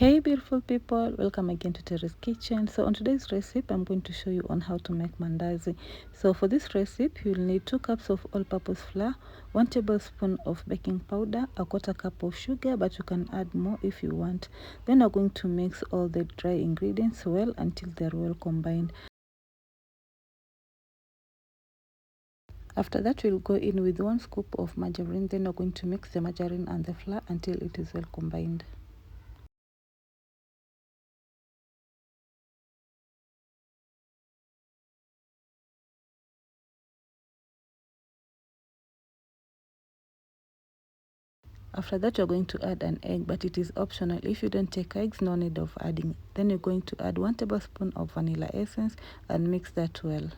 Hey beautiful people, welcome again to Terry's Kitchen. So on today's recipe I'm going to show you on how to make mandazi. So for this recipe you'll need 2 cups of all-purpose flour, 1 tablespoon of baking powder, a quarter cup of sugar, but you can add more if you want. Then we're going to mix all the dry ingredients well until they're well combined. After that we'll go in with 1 scoop of margarine. Then we're going to mix the margarine and the flour until it is well combined. After that you're going to add an egg, but it is optional. If you don't take eggs, no need of adding. Then you're going to add 1 tablespoon of vanilla essence and mix that well.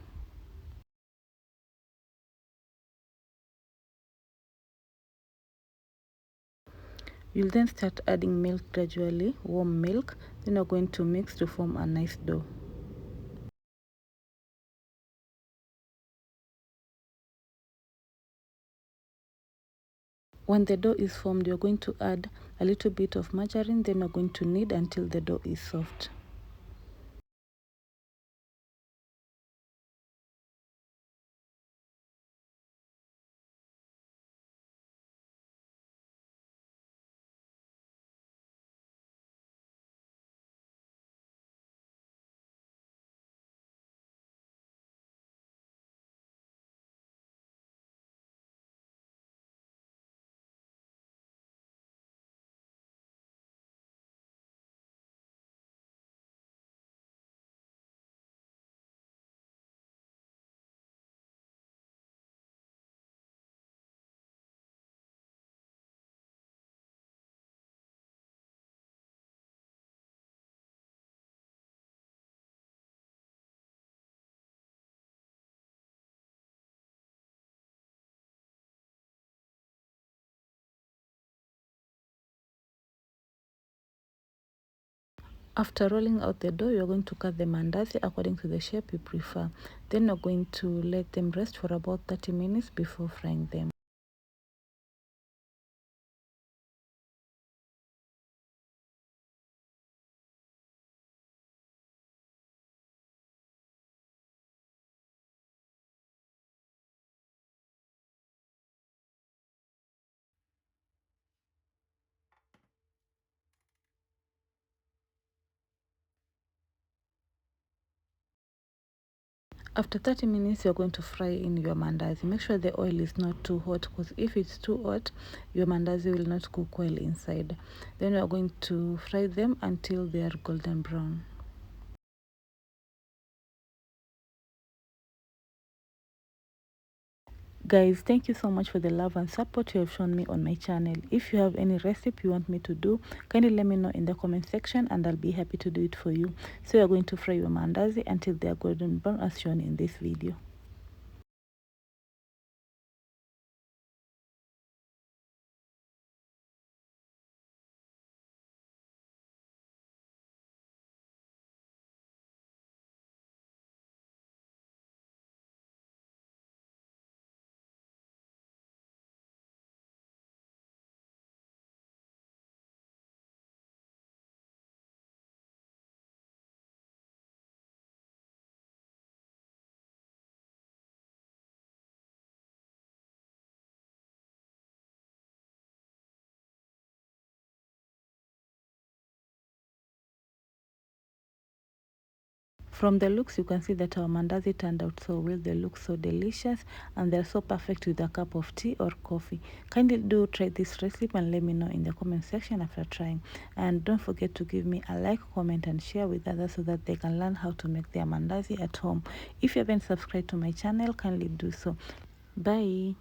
You'll then start adding milk gradually, warm milk. Then you're going to mix to form a nice dough. When the dough is formed, you're going to add a little bit of margarine. Then you're going to knead until the dough is soft. After rolling out the dough, you're going to cut the mandazi according to the shape you prefer. Then you're going to let them rest for about 30 minutes before frying them. After 30 minutes, you're going to fry in your mandazi. Make sure the oil is not too hot, because if it's too hot, your mandazi will not cook well inside. Then you're going to fry them until they are golden brown. Guys, thank you so much for the love and support you have shown me on my channel. If you have any recipe you want me to do, kindly let me know in the comment section and I'll be happy to do it for you. So you're going to fry your mandazi until they are golden brown as shown in this video. From the looks, you can see that our mandazi turned out so well. They look so delicious and they're so perfect with a cup of tea or coffee. Kindly do try this recipe and let me know in the comment section after trying. And don't forget to give me a like, comment and share with others so that they can learn how to make their mandazi at home. If you haven't subscribed to my channel, kindly do so. Bye.